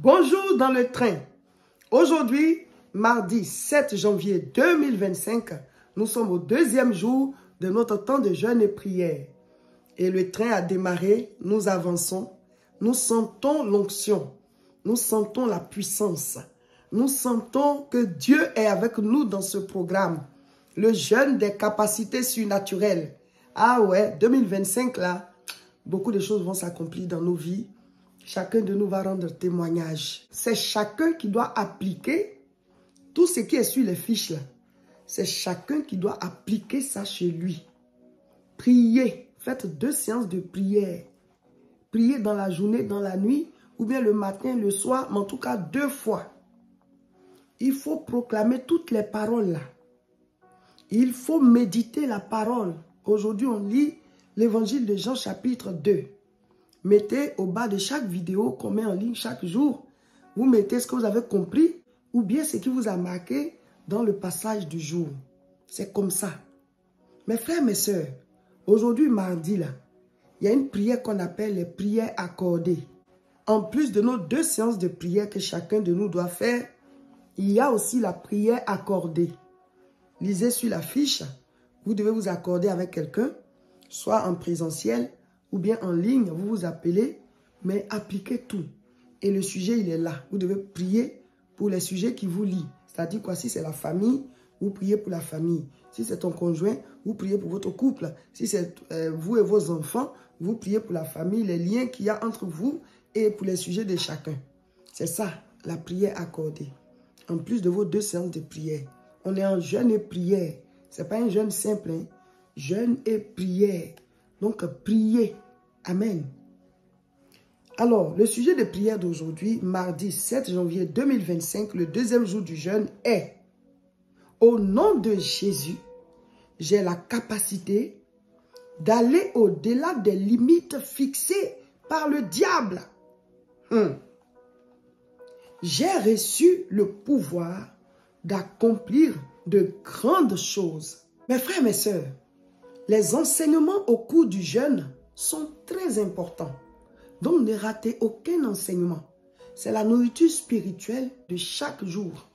Bonjour dans le train. Aujourd'hui, mardi 7 janvier 2025, nous sommes au deuxième jour de notre temps de jeûne et prière. Et le train a démarré, nous avançons, nous sentons l'onction, nous sentons la puissance, nous sentons que Dieu est avec nous dans ce programme. Le jeûne des capacités surnaturelles. Ah ouais, 2025 là, beaucoup de choses vont s'accomplir dans nos vies. Chacun de nous va rendre témoignage. C'est chacun qui doit appliquer tout ce qui est sur les fiches là. C'est chacun qui doit appliquer ça chez lui. Priez. Faites 2 séances de prière. Priez dans la journée, dans la nuit, ou bien le matin, le soir, mais en tout cas 2 fois. Il faut proclamer toutes les paroles là. Il faut méditer la parole. Aujourd'hui, on lit l'évangile de Jean chapitre 2. Mettez au bas de chaque vidéo qu'on met en ligne chaque jour, vous mettez ce que vous avez compris ou bien ce qui vous a marqué dans le passage du jour. C'est comme ça. Mes frères, mes sœurs, aujourd'hui, mardi, là, il y a une prière qu'on appelle les prières accordées. En plus de nos 2 séances de prière que chacun de nous doit faire, il y a aussi la prière accordée. Lisez sur la fiche, vous devez vous accorder avec quelqu'un, soit en présentiel, ou bien en ligne, vous vous appelez, mais appliquez tout. Et le sujet, il est là. Vous devez prier pour les sujets qui vous lient. C'est-à-dire quoi? Si c'est la famille, vous priez pour la famille. Si c'est ton conjoint, vous priez pour votre couple. Si c'est vous et vos enfants, vous priez pour la famille, les liens qu'il y a entre vous et pour les sujets de chacun. C'est ça, la prière accordée. En plus de vos 2 séances de prière. On est en jeûne et prière. Ce n'est pas un jeûne simple, hein? Jeûne et prière. Donc, priez. Amen. Alors, le sujet de prière d'aujourd'hui, mardi 7 janvier 2025, le 2e jour du jeûne est: au nom de Jésus, j'ai la capacité d'aller au-delà des limites fixées par le diable. J'ai reçu le pouvoir d'accomplir de grandes choses. Mes frères, mes sœurs, les enseignements au cours du jeûne sont très importants. Donc, ne ratez aucun enseignement. C'est la nourriture spirituelle de chaque jour.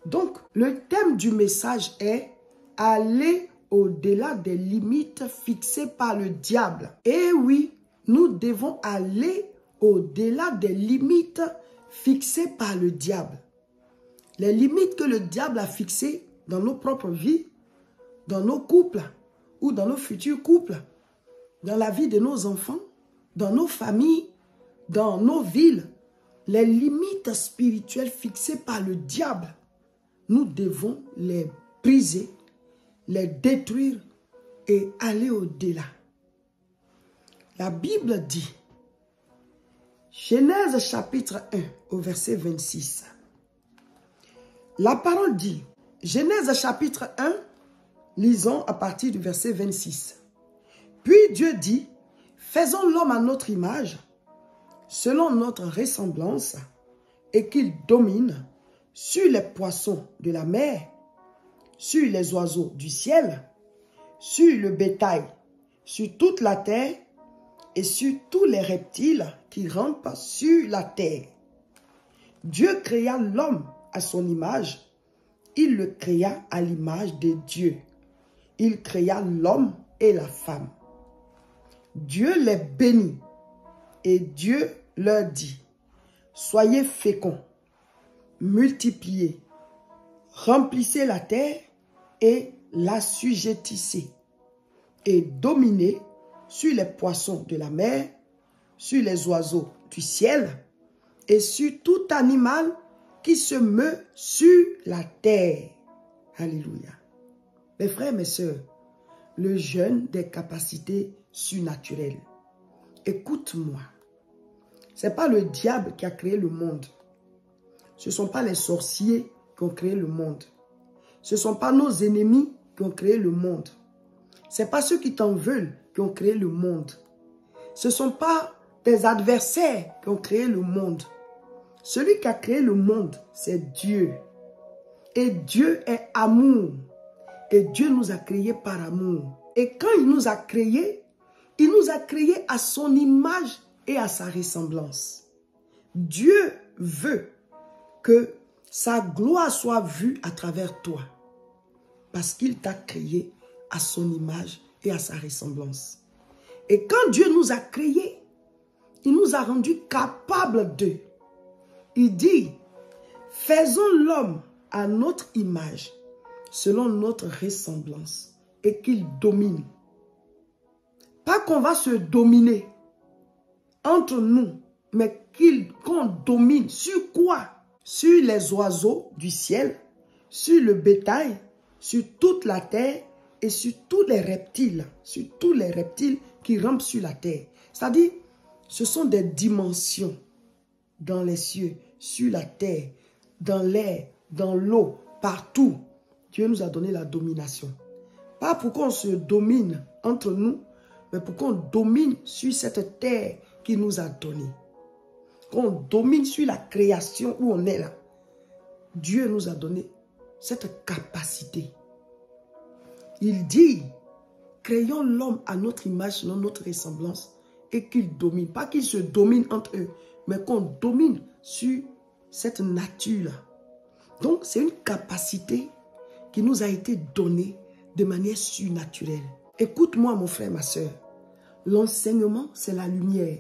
Donc, le thème du message est « Aller au-delà des limites fixées par le diable ». Et oui, nous devons aller au-delà des limites fixées par le diable. Les limites que le diable a fixées dans nos propres vies, dans nos couples, ou dans nos futurs couples, dans la vie de nos enfants, dans nos familles, dans nos villes, les limites spirituelles fixées par le diable, nous devons les briser, les détruire et aller au-delà. La Bible dit, Genèse chapitre 1 au verset 26. La parole dit, Genèse chapitre 1, lisons à partir du verset 26. Puis Dieu dit, faisons l'homme à notre image, selon notre ressemblance, et qu'il domine sur les poissons de la mer, sur les oiseaux du ciel, sur le bétail, sur toute la terre, et sur tous les reptiles qui rampent sur la terre. Dieu créa l'homme à son image, il le créa à l'image de Dieu. Il créa l'homme et la femme. Dieu les bénit et Dieu leur dit, soyez féconds, multipliez, remplissez la terre et l'assujettissez et dominez sur les poissons de la mer, sur les oiseaux du ciel et sur tout animal qui se meut sur la terre. Alléluia. Mes frères, mes sœurs, le jeûne des capacités surnaturelles. Écoute-moi. Ce n'est pas le diable qui a créé le monde. Ce ne sont pas les sorciers qui ont créé le monde. Ce ne sont pas nos ennemis qui ont créé le monde. Ce n'est pas ceux qui t'en veulent qui ont créé le monde. Ce ne sont pas tes adversaires qui ont créé le monde. Celui qui a créé le monde, c'est Dieu. Et Dieu est amour. Et Dieu nous a créés par amour. Et quand il nous a créés à son image et à sa ressemblance. Dieu veut que sa gloire soit vue à travers toi. Parce qu'il t'a créé à son image et à sa ressemblance. Et quand Dieu nous a créés, il nous a rendus capables d'eux. Il dit, faisons l'homme à notre image, selon notre ressemblance, et qu'il domine. Pas qu'on va se dominer entre nous, mais qu'on domine. Sur quoi? Sur les oiseaux du ciel, sur le bétail, sur toute la terre et sur tous les reptiles. Sur tous les reptiles qui rampent sur la terre. C'est-à-dire, ce sont des dimensions dans les cieux, sur la terre, dans l'air, dans l'eau, partout. Dieu nous a donné la domination. Pas pour qu'on se domine entre nous, mais pour qu'on domine sur cette terre qu'il nous a donnée. Qu'on domine sur la création où on est là. Dieu nous a donné cette capacité. Il dit, créons l'homme à notre image, selon notre ressemblance, et qu'il domine. Pas qu'il se domine entre eux, mais qu'on domine sur cette nature-là. Donc, c'est une capacité qui nous a été donnée de manière surnaturelle. Écoute-moi, mon frère, ma soeur. L'enseignement, c'est la lumière.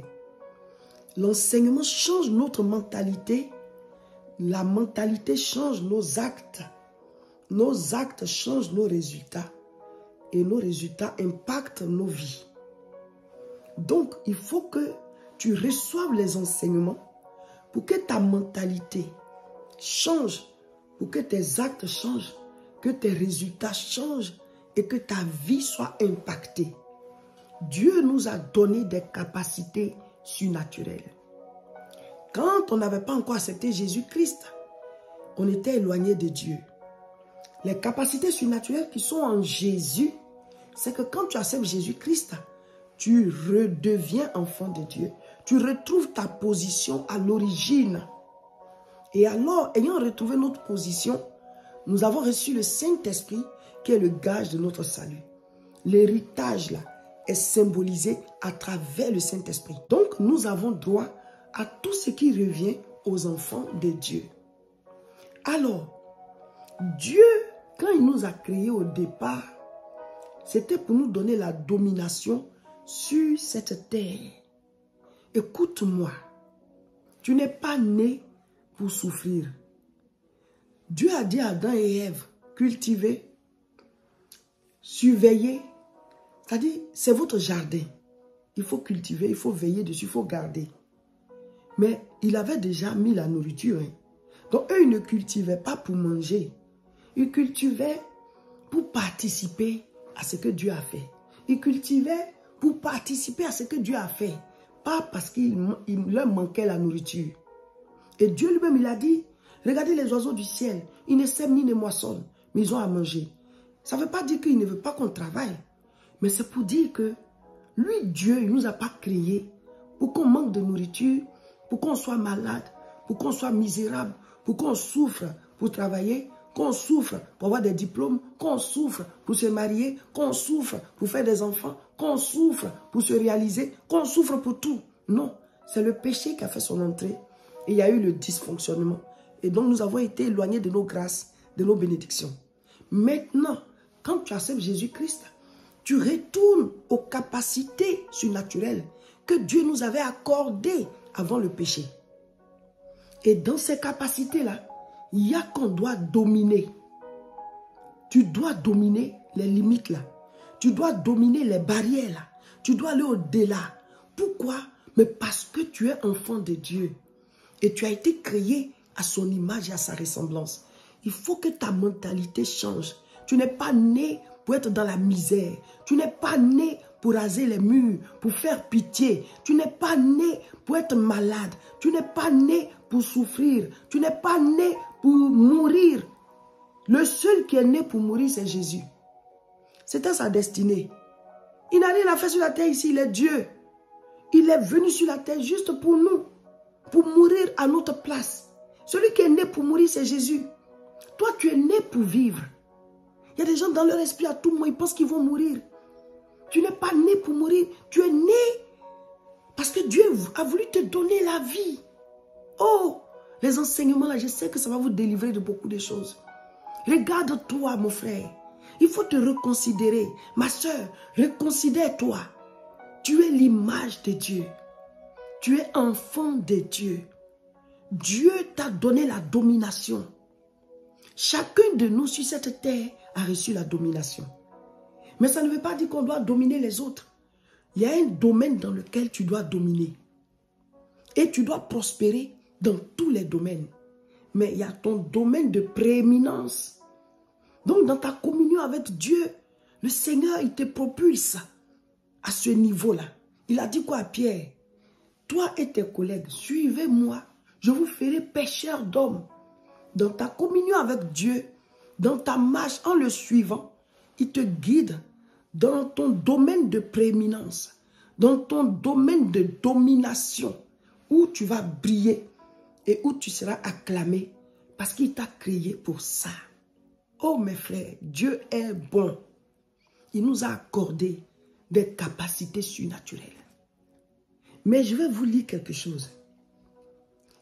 L'enseignement change notre mentalité. La mentalité change nos actes. Nos actes changent nos résultats. Et nos résultats impactent nos vies. Donc, il faut que tu reçoives les enseignements pour que ta mentalité change, pour que tes actes changent, que tes résultats changent et que ta vie soit impactée. Dieu nous a donné des capacités surnaturelles. Quand on n'avait pas encore accepté Jésus-Christ, on était éloigné de Dieu. Les capacités surnaturelles qui sont en Jésus, c'est que quand tu acceptes Jésus-Christ, tu redeviens enfant de Dieu. Tu retrouves ta position à l'origine. Et alors, ayant retrouvé notre position, nous avons reçu le Saint-Esprit qui est le gage de notre salut. L'héritage là est symbolisé à travers le Saint-Esprit. Donc, nous avons droit à tout ce qui revient aux enfants de Dieu. Alors, Dieu, quand il nous a créés au départ, c'était pour nous donner la domination sur cette terre. Écoute-moi, tu n'es pas né pour souffrir. Dieu a dit à Adam et Ève, cultivez, surveillez. C'est-à-dire, c'est votre jardin. Il faut cultiver, il faut veiller dessus, il faut garder. Mais il avait déjà mis la nourriture. Donc, eux, ils ne cultivaient pas pour manger. Ils cultivaient pour participer à ce que Dieu a fait. Ils cultivaient pour participer à ce que Dieu a fait. Pas parce qu'il leur manquait la nourriture. Et Dieu lui-même, il a dit, regardez les oiseaux du ciel. Ils ne sèment ni ne moissonnent, mais ils ont à manger. Ça ne veut pas dire qu'il ne veut pas qu'on travaille. Mais c'est pour dire que lui, Dieu, il ne nous a pas créés pour qu'on manque de nourriture, pour qu'on soit malade, pour qu'on soit misérable, pour qu'on souffre pour travailler, qu'on souffre pour avoir des diplômes, qu'on souffre pour se marier, qu'on souffre pour faire des enfants, qu'on souffre pour se réaliser, qu'on souffre pour tout. Non, c'est le péché qui a fait son entrée. Et il y a eu le dysfonctionnement. Et donc nous avons été éloignés de nos grâces, de nos bénédictions. Maintenant, quand tu acceptes Jésus-Christ, tu retournes aux capacités surnaturelles que Dieu nous avait accordées avant le péché. Et dans ces capacités-là, il y a qu'on doit dominer. Tu dois dominer les limites là. Tu dois dominer les barrières là. Tu dois aller au-delà. Pourquoi? Mais parce que tu es enfant de Dieu. Et tu as été créé à son image et à sa ressemblance. Il faut que ta mentalité change. Tu n'es pas né pour être dans la misère. Tu n'es pas né pour raser les murs, pour faire pitié. Tu n'es pas né pour être malade. Tu n'es pas né pour souffrir. Tu n'es pas né pour mourir. Le seul qui est né pour mourir, c'est Jésus. C'était sa destinée. Il n'a rien à faire sur la terre ici, il est Dieu. Il est venu sur la terre juste pour nous, pour mourir à notre place. Celui qui est né pour mourir, c'est Jésus. Toi, tu es né pour vivre. Il y a des gens dans leur esprit à tout moment, ils pensent qu'ils vont mourir. Tu n'es pas né pour mourir. Tu es né parce que Dieu a voulu te donner la vie. Oh, Les enseignements là, je sais que ça va vous délivrer de beaucoup de choses. Regarde-toi, mon frère. Il faut te reconsidérer. Ma soeur, reconsidère-toi. Tu es l'image de Dieu. Tu es enfant de Dieu. Dieu t'a donné la domination. Chacun de nous sur cette terre a reçu la domination. Mais ça ne veut pas dire qu'on doit dominer les autres. Il y a un domaine dans lequel tu dois dominer. Et tu dois prospérer dans tous les domaines. Mais il y a ton domaine de prééminence. Donc dans ta communion avec Dieu, le Seigneur, il te propulse à ce niveau-là. Il a dit quoi à Pierre? Toi et tes collègues, suivez-moi. Je vous ferai pêcheurs d'hommes. Dans ta communion avec Dieu, dans ta marche en le suivant, il te guide dans ton domaine de prééminence, dans ton domaine de domination, où tu vas briller et où tu seras acclamé parce qu'il t'a créé pour ça. Oh mes frères, Dieu est bon. Il nous a accordé des capacités surnaturelles. Mais je vais vous lire quelque chose.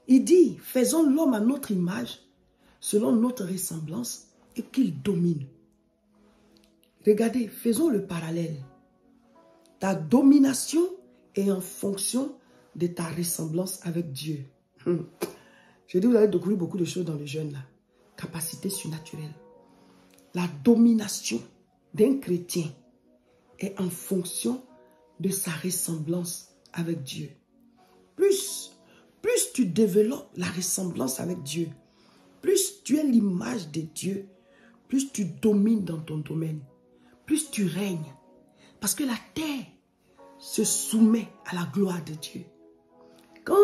Il dit, faisons l'homme à notre image, selon notre ressemblance, et qu'il domine. Regardez, faisons le parallèle. Ta domination est en fonction de ta ressemblance avec Dieu. Je dis, vous allez découvrir beaucoup de choses dans le jeûne là. Capacité surnaturelle. La domination d'un chrétien est en fonction de sa ressemblance avec Dieu. Plus tu développes la ressemblance avec Dieu, plus tu es l'image de Dieu, plus tu domines dans ton domaine, plus tu règnes. Parce que la terre se soumet à la gloire de Dieu. Quand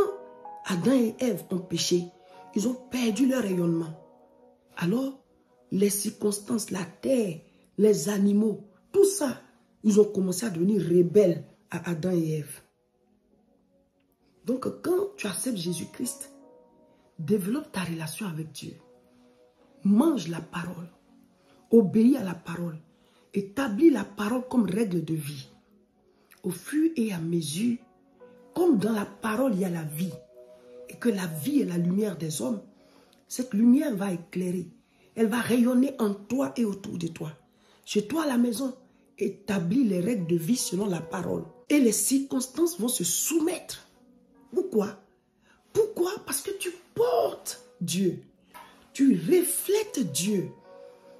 Adam et Ève ont péché, ils ont perdu leur rayonnement. Alors, les circonstances, la terre, les animaux, tout ça, ils ont commencé à devenir rebelles à Adam et Ève. Donc, quand tu acceptes Jésus-Christ, développe ta relation avec Dieu. Mange la parole. Obéis à la parole. Établis la parole comme règle de vie. Au fur et à mesure, comme dans la parole, il y a la vie, et que la vie est la lumière des hommes, cette lumière va éclairer. Elle va rayonner en toi et autour de toi. Chez toi à la maison, établis les règles de vie selon la parole. Et les circonstances vont se soumettre. Pourquoi? Pourquoi? Parce que tu portes Dieu. Tu reflètes Dieu.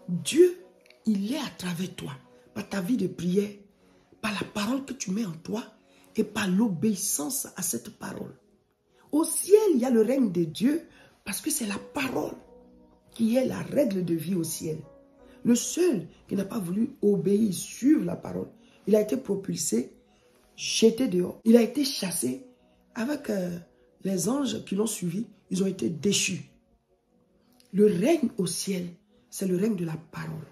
Dieu, il est à travers toi. Par ta vie de prière, par la parole que tu mets en toi et par l'obéissance à cette parole. Au ciel, il y a le règne de Dieu parce que c'est la parole qui est la règle de vie au ciel. Le seul qui n'a pas voulu obéir, suivre la parole, il a été propulsé, jeté dehors. Il a été chassé avec les anges qui l'ont suivi. Ils ont été déchus. Le règne au ciel, c'est le règne de la parole.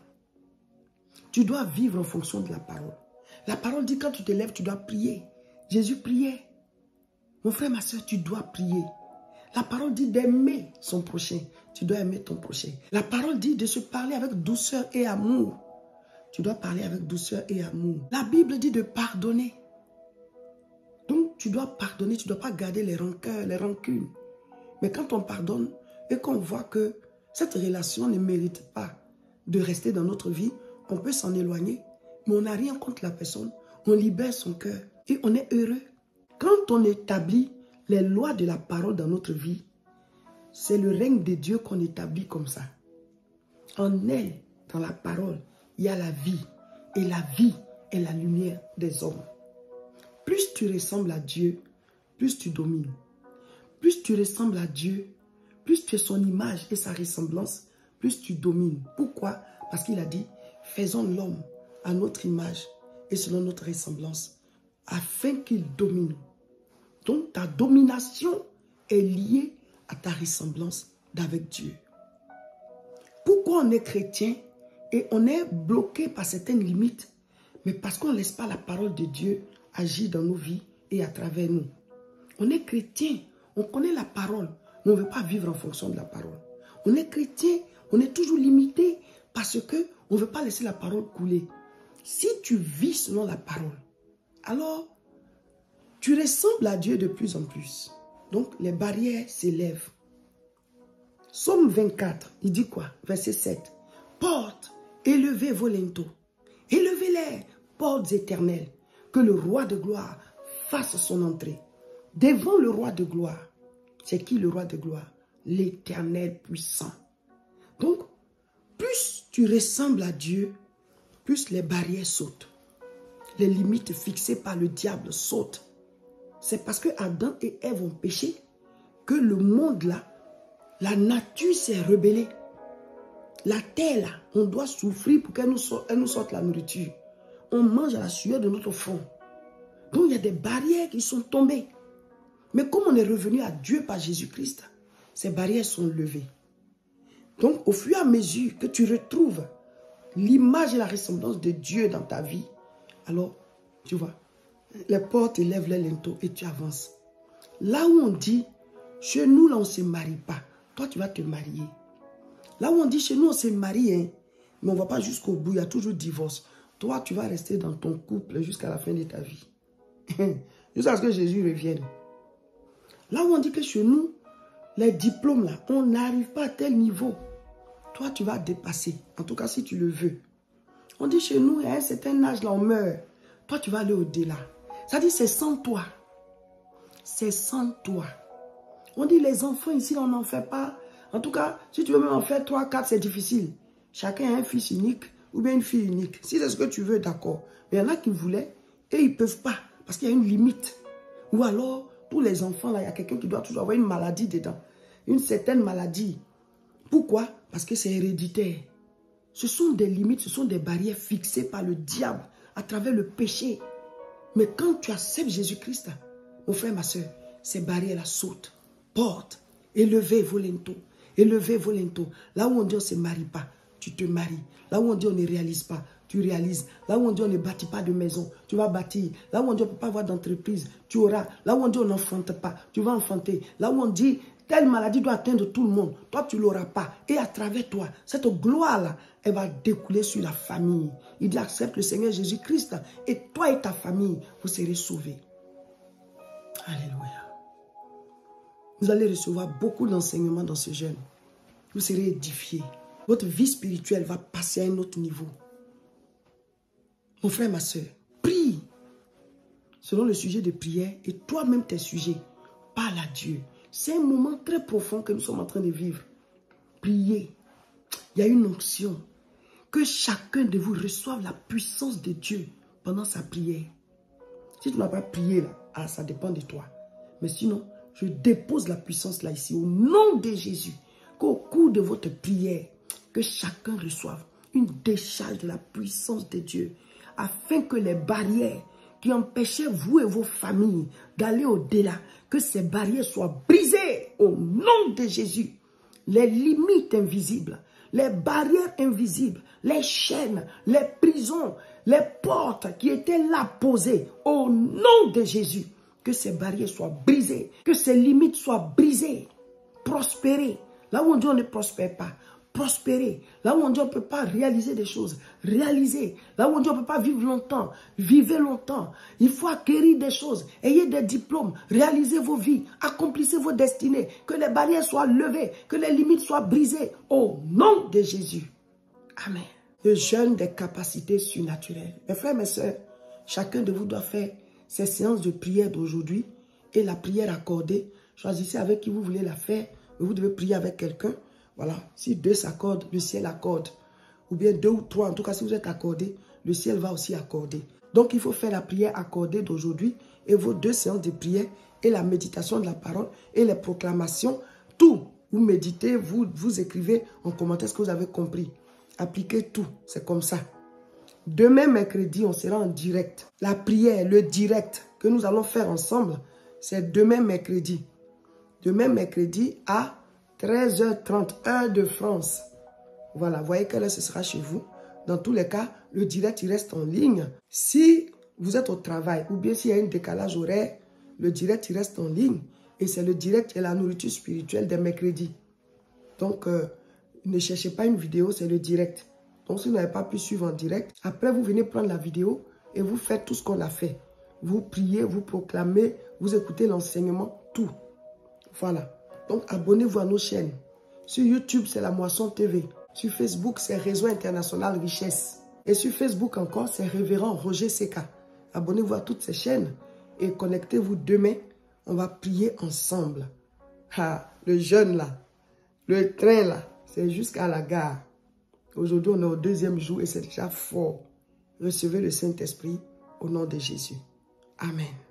Tu dois vivre en fonction de la parole. La parole dit quand tu te lèves, tu dois prier. Jésus priait. Mon frère, ma soeur, tu dois prier. La parole dit d'aimer son prochain. Tu dois aimer ton prochain. La parole dit de se parler avec douceur et amour. Tu dois parler avec douceur et amour. La Bible dit de pardonner. Donc, tu dois pardonner. Tu ne dois pas garder les rancœurs, les rancunes. Mais quand on pardonne et qu'on voit que cette relation ne mérite pas de rester dans notre vie, on peut s'en éloigner. Mais on n'a rien contre la personne. On libère son cœur et on est heureux. Quand on établit les lois de la parole dans notre vie, c'est le règne de Dieu qu'on établit comme ça. En elle, dans la parole, il y a la vie. Et la vie est la lumière des hommes. Plus tu ressembles à Dieu, plus tu domines. Plus tu ressembles à Dieu, plus tu es son image et sa ressemblance, plus tu domines. Pourquoi? Parce qu'il a dit, faisons l'homme à notre image et selon notre ressemblance, afin qu'il domine. Donc ta domination est liée à ta ressemblance d'avec Dieu. Pourquoi on est chrétien et on est bloqué par certaines limites? Mais parce qu'on ne laisse pas la parole de Dieu agir dans nos vies et à travers nous. On est chrétien, on connaît la parole, mais on ne veut pas vivre en fonction de la parole. On est chrétien, on est toujours limité parce qu'on ne veut pas laisser la parole couler. Si tu vis selon la parole, alors tu ressembles à Dieu de plus en plus. Donc les barrières s'élèvent. Psaume 24, il dit quoi? Verset 7. Portes, élevez vos linteaux. Élevez-les, portes éternelles. Que le roi de gloire fasse son entrée. Devant le roi de gloire. C'est qui le roi de gloire? L'Éternel puissant. Donc, plus tu ressembles à Dieu, plus les barrières sautent. Les limites fixées par le diable sautent. C'est parce que Adam et Ève ont péché que le monde là, la nature s'est rebellée. La terre là, on doit souffrir pour qu'elle nous sorte la nourriture. On mange à la sueur de notre front. Donc il y a des barrières qui sont tombées. Mais comme on est revenu à Dieu par Jésus-Christ, ces barrières sont levées. Donc au fur et à mesure que tu retrouves l'image et la ressemblance de Dieu dans ta vie, alors tu vois, les portes élèvent les linteaux et tu avances. Là où on dit, chez nous là on ne se marie pas, toi tu vas te marier. Là où on dit, chez nous on se marie, hein, mais on ne va pas jusqu'au bout, il y a toujours divorce. Toi tu vas rester dans ton couple jusqu'à la fin de ta vie. Jusqu'à ce que Jésus revienne. Là où on dit que chez nous, les diplômes, là, on n'arrive pas à tel niveau. Toi, tu vas dépasser. En tout cas, si tu le veux. On dit chez nous, à un certain âge, là, on meurt. Toi, tu vas aller au-delà. Ça dit, c'est sans toi. C'est sans toi. On dit, les enfants ici, on n'en fait pas. En tout cas, si tu veux même en faire 3, 4, c'est difficile. Chacun a un fils unique ou bien une fille unique. Si c'est ce que tu veux, d'accord. Mais il y en a qui voulaient et ils ne peuvent pas. Parce qu'il y a une limite. Ou alors, tous les enfants, là, il y a quelqu'un qui doit toujours avoir une maladie dedans. Une certaine maladie. Pourquoi? Parce que c'est héréditaire. Ce sont des limites, ce sont des barrières fixées par le diable à travers le péché. Mais quand tu acceptes Jésus-Christ, mon frère, ma soeur, ces barrières-là sautent. Porte, élevez vos linteaux. Élevez vos linteaux. Là où on dit on ne se marie pas, tu te maries. Là où on dit on ne réalise pas, tu réalises. Là où on dit on ne bâtit pas de maison, tu vas bâtir. Là où on dit on ne peut pas avoir d'entreprise, tu auras. Là où on dit on n'enfante pas, tu vas enfanter. Là où on dit telle maladie doit atteindre tout le monde, toi tu ne l'auras pas. Et à travers toi, cette gloire-là, elle va découler sur la famille. Il dit accepte le Seigneur Jésus-Christ et toi et ta famille, vous serez sauvés. Alléluia. Vous allez recevoir beaucoup d'enseignements dans ce jeûne. Vous serez édifiés. Votre vie spirituelle va passer à un autre niveau. Mon frère, ma soeur, prie selon le sujet de prière et toi-même tes sujets. Parle à Dieu. C'est un moment très profond que nous sommes en train de vivre. Priez. Il y a une onction. Que chacun de vous reçoive la puissance de Dieu pendant sa prière. Si tu n'as pas prié là, ça dépend de toi. Mais sinon, je dépose la puissance là ici au nom de Jésus. Qu'au cours de votre prière, que chacun reçoive une décharge de la puissance de Dieu. Afin que les barrières qui empêchaient vous et vos familles d'aller au-delà, que ces barrières soient brisées au nom de Jésus. Les limites invisibles, les barrières invisibles, les chaînes, les prisons, les portes qui étaient là posées au nom de Jésus. Que ces barrières soient brisées, que ces limites soient brisées. Prospérer. Là où on dit on ne prospère pas, prospérer. Là où on dit on ne peut pas réaliser des choses, réaliser. Là où on dit on ne peut pas vivre longtemps, vivez longtemps. Il faut acquérir des choses, ayez des diplômes, réalisez vos vies, accomplissez vos destinées. Que les barrières soient levées, que les limites soient brisées au nom de Jésus. Amen. Le jeûne des capacités surnaturelles. Mes frères, mes soeurs, chacun de vous doit faire ces séances de prière d'aujourd'hui et la prière accordée. Choisissez avec qui vous voulez la faire. Vous devez prier avec quelqu'un. Voilà. Si 2 s'accordent, le ciel accorde. Ou bien 2 ou 3, en tout cas, si vous êtes accordés, le ciel va aussi accorder. Donc, il faut faire la prière accordée d'aujourd'hui et vos 2 séances de prière et la méditation de la parole et les proclamations. Tout. Vous méditez, vous écrivez en commentaire ce que vous avez compris. Appliquez tout. C'est comme ça. Demain, mercredi, on sera en direct. La prière, le direct que nous allons faire ensemble, c'est demain, mercredi. Demain, mercredi à 13h30, heure de France. Voilà, voyez quelle heure ce sera chez vous. Dans tous les cas, le direct, il reste en ligne. Si vous êtes au travail ou bien s'il y a un décalage horaire, le direct, il reste en ligne. Et c'est le direct et la nourriture spirituelle des mercredis. Donc, ne cherchez pas une vidéo, c'est le direct. Donc, si vous n'avez pas pu suivre en direct, après, vous venez prendre la vidéo et vous faites tout ce qu'on a fait. Vous priez, vous proclamez, vous écoutez l'enseignement, tout. Voilà. Donc, abonnez-vous à nos chaînes. Sur YouTube, c'est La Moisson TV. Sur Facebook, c'est Réseau International Richesse. Et sur Facebook encore, c'est Révérend Roger Seka. Abonnez-vous à toutes ces chaînes et connectez-vous demain. On va prier ensemble. Ah, le jeûne là, le train là, c'est jusqu'à la gare. Aujourd'hui, on est au 2e jour et c'est déjà fort. Recevez le Saint-Esprit au nom de Jésus. Amen.